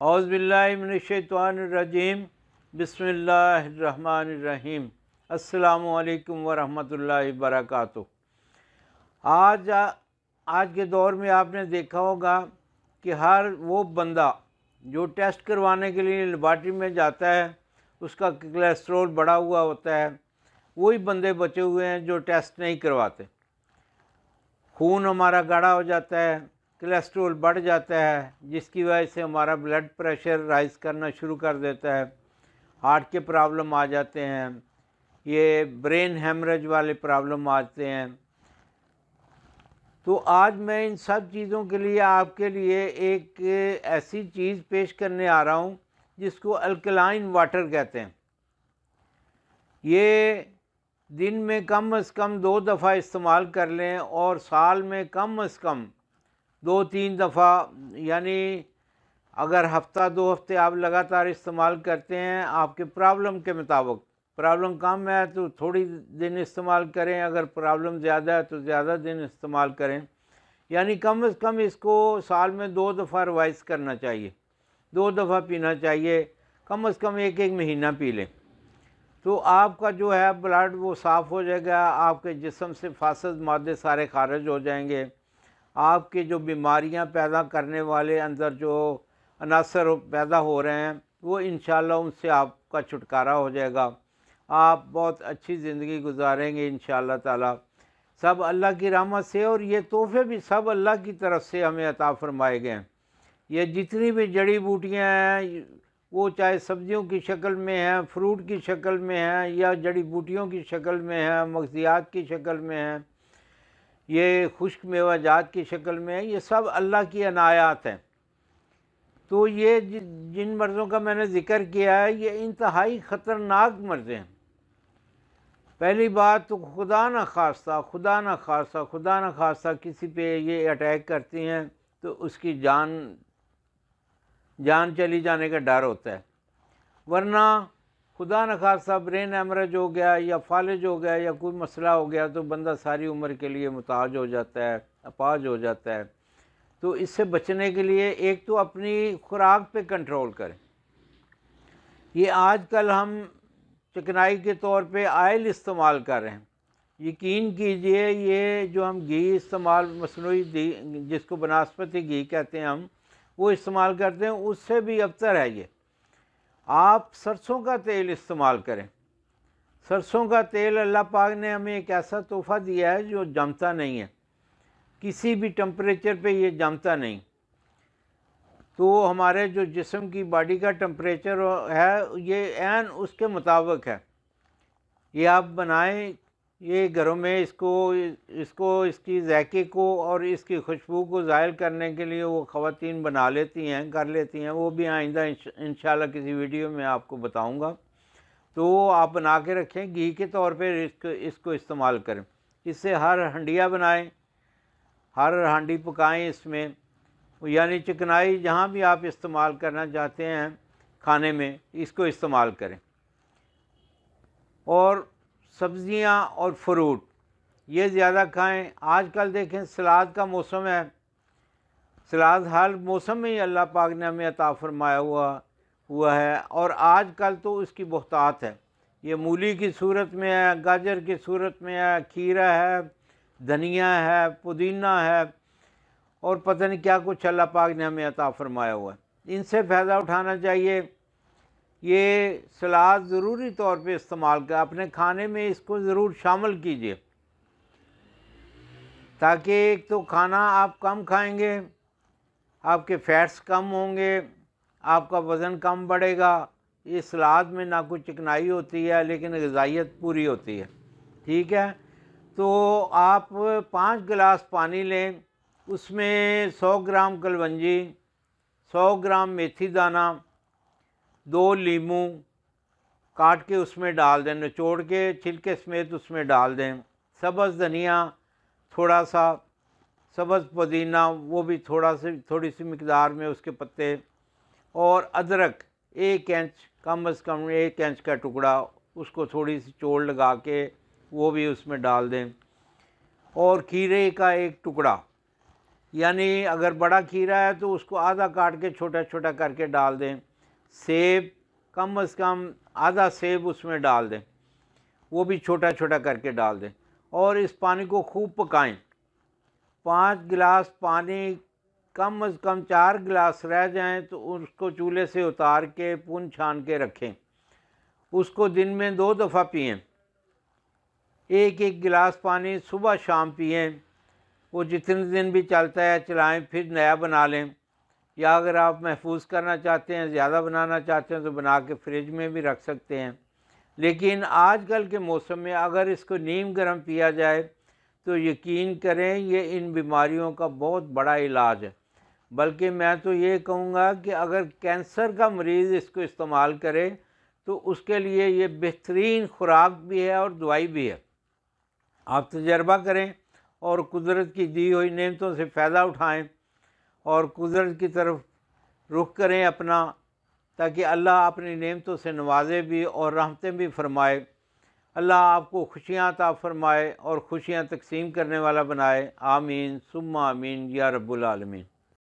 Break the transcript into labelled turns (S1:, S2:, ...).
S1: اعوذ باللہ من الشیطان الرجیم بسم اللہ الرحمن الرحیم السلام علیکم ورحمۃ اللہ وبرکاتہ۔ آج کے دور میں آپ نے دیکھا ہوگا کہ ہر وہ بندہ جو ٹیسٹ کروانے کے لیے لیبارٹری میں جاتا ہے اس کا کولیسٹرول بڑھا ہوا ہوتا ہے، وہی بندے بچے ہوئے ہیں جو ٹیسٹ نہیں کرواتے۔ خون ہمارا گاڑھا ہو جاتا ہے، کولیسٹرول بڑھ جاتا ہے، جس کی وجہ سے ہمارا بلڈ پریشر رائز کرنا شروع کر دیتا ہے، ہارٹ کے پرابلم آ جاتے ہیں، یہ برین ہیمریج والے پرابلم آتے ہیں۔ تو آج میں ان سب چیزوں کے لیے آپ کے لیے ایک ایسی چیز پیش کرنے آ رہا ہوں جس کو الکلائن واٹر کہتے ہیں۔ یہ دن میں کم از کم 2 دفعہ استعمال کر لیں اور سال میں کم از کم 2-3 دفعہ، یعنی اگر ہفتہ 2 ہفتے آپ لگاتار استعمال کرتے ہیں، آپ کے پرابلم کے مطابق، پرابلم کم ہے تو تھوڑی دن استعمال کریں، اگر پرابلم زیادہ ہے تو زیادہ دن استعمال کریں، یعنی کم از کم اس کو سال میں 2 دفعہ ریوائز کرنا چاہیے، 2 دفعہ پینا چاہیے، کم از کم ایک مہینہ پی لیں تو آپ کا جو ہے بلڈ وہ صاف ہو جائے گا، آپ کے جسم سے فاسد مادے سارے خارج ہو جائیں گے، آپ کے جو بیماریاں پیدا کرنے والے اندر جو عناصر پیدا ہو رہے ہیں وہ انشاءاللہ ان سے آپ کا چھٹکارا ہو جائے گا، آپ بہت اچھی زندگی گزاریں گے انشاءاللہ تعالی، سب اللہ کی رحمت سے۔ اور یہ تحفے بھی سب اللہ کی طرف سے ہمیں عطا فرمائے گئے ہیں۔ یہ جتنی بھی جڑی بوٹیاں ہیں، وہ چاہے سبزیوں کی شکل میں ہیں، فروٹ کی شکل میں ہیں، یا جڑی بوٹیوں کی شکل میں ہیں، مغزیات کی شکل میں ہیں، یہ خشک میوہ جات کی شکل میں ہیں، یہ سب اللہ کی عنایات ہیں۔ تو یہ جن مرضوں کا میں نے ذکر کیا ہے یہ انتہائی خطرناک مرضیں ہیں۔ پہلی بات تو خدا نہ خواستہ کسی پہ یہ اٹیک کرتی ہیں تو اس کی جان چلی جانے کا ڈر ہوتا ہے، ورنہ خدا نہ خواستہ برین ہیمریج ہو گیا یا فالج ہو گیا یا کوئی مسئلہ ہو گیا تو بندہ ساری عمر کے لیے محتاج ہو جاتا ہے، اپاہج ہو جاتا ہے۔ تو اس سے بچنے کے لیے ایک تو اپنی خوراک پہ کنٹرول کریں۔ یہ آج کل ہم چکنائی کے طور پہ آئل استعمال کر رہے ہیں، یقین کیجئے یہ جو ہم گھی استعمال، مصنوعی جس کو بناسپتی گھی کہتے ہیں ہم، وہ استعمال کرتے ہیں، اس سے بھی ابتر ہے۔ یہ آپ سرسوں کا تیل استعمال کریں۔ سرسوں کا تیل اللہ پاک نے ہمیں ایک ایسا تحفہ دیا ہے جو جمتا نہیں ہے، کسی بھی ٹمپریچر پہ یہ جمتا نہیں۔ تو ہمارے جو جسم کی باڈی کا ٹمپریچر ہے یہ عین اس کے مطابق ہے۔ یہ آپ بنائیں، یہ گھروں میں اس کی ذائقے کو اور اس کی خوشبو کو ظاہر کرنے کے لیے وہ خواتین بنا لیتی ہیں، کر لیتی ہیں، وہ بھی آئندہ انشاءاللہ کسی ویڈیو میں آپ کو بتاؤں گا۔ تو وہ آپ بنا کے رکھیں، گھی کے طور پہ اس کو استعمال کریں، اس سے ہر ہنڈیا بنائیں، ہر ہانڈی پکائیں، اس میں یعنی چکنائی جہاں بھی آپ استعمال کرنا چاہتے ہیں کھانے میں اس کو استعمال کریں۔ اور سبزیاں اور فروٹ یہ زیادہ کھائیں۔ آج کل دیکھیں سلاد کا موسم ہے، سلاد ہر موسم میں ہی اللہ پاک نے ہمیں عطا فرمایا ہوا ہے، اور آج کل تو اس کی بہتات ہے، یہ مولی کی صورت میں ہے، گاجر کی صورت میں ہے، کھیرا ہے، دھنیا ہے، پودینہ ہے، اور پتہ نہیں کیا کچھ اللہ پاک نے ہمیں عطا فرمایا ہوا ہے، ان سے فائدہ اٹھانا چاہیے۔ یہ سلاد ضروری طور پہ استعمال کریں، اپنے کھانے میں اس کو ضرور شامل کیجیے، تاکہ ایک تو کھانا آپ کم کھائیں گے، آپ کے فیٹس کم ہوں گے، آپ کا وزن کم بڑھے گا۔ یہ سلاد میں نہ کوئی چکنائی ہوتی ہے لیکن غذائیت پوری ہوتی ہے، ٹھیک ہے۔ تو آپ 5 گلاس پانی لیں، اس میں 100 گرام کلونجی، 100 گرام میتھی دانہ، 2 لیموں کاٹ کے اس میں ڈال دیں، نچوڑ کے چھلکے سمیت اس میں ڈال دیں، سبز دھنیا تھوڑا سا، سبز پودینہ وہ بھی تھوڑی سی مقدار میں اس کے پتے، اور ادرک 1 انچ، کم از کم 1 انچ کا ٹکڑا، اس کو تھوڑی سی چوڑ لگا کے وہ بھی اس میں ڈال دیں، اور کھیرے کا 1 ٹکڑا، یعنی اگر بڑا کھیرا ہے تو اس کو آدھا کاٹ کے چھوٹا چھوٹا کر کے ڈال دیں، سیب کم از کم آدھا سیب اس میں ڈال دیں، وہ بھی چھوٹا چھوٹا کر کے ڈال دیں، اور اس پانی کو خوب پکائیں۔ 5 گلاس پانی کم از کم 4 گلاس رہ جائیں تو اس کو چولہے سے اتار کے پن چھان کے رکھیں، اس کو دن میں 2 دفعہ پئیں، 1 گلاس پانی صبح شام پئیں، وہ جتنے دن بھی چلتا ہے چلائیں، پھر نیا بنا لیں، یا اگر آپ محفوظ کرنا چاہتے ہیں، زیادہ بنانا چاہتے ہیں تو بنا کے فریج میں بھی رکھ سکتے ہیں۔ لیکن آج کل کے موسم میں اگر اس کو نیم گرم پیا جائے تو یقین کریں یہ ان بیماریوں کا بہت بڑا علاج ہے۔ بلکہ میں تو یہ کہوں گا کہ اگر کینسر کا مریض اس کو استعمال کرے تو اس کے لیے یہ بہترین خوراک بھی ہے اور دوائی بھی ہے۔ آپ تجربہ کریں اور قدرت کی دی ہوئی نعمتوں سے فائدہ اٹھائیں اور قدرت کی طرف رخ کریں اپنا، تاکہ اللہ اپنی نعمتوں سے نوازے بھی اور رحمتیں بھی فرمائے۔ اللہ آپ کو خوشیاں عطا فرمائے اور خوشیاں تقسیم کرنے والا بنائے۔ آمین ثم آمین یا رب العالمین۔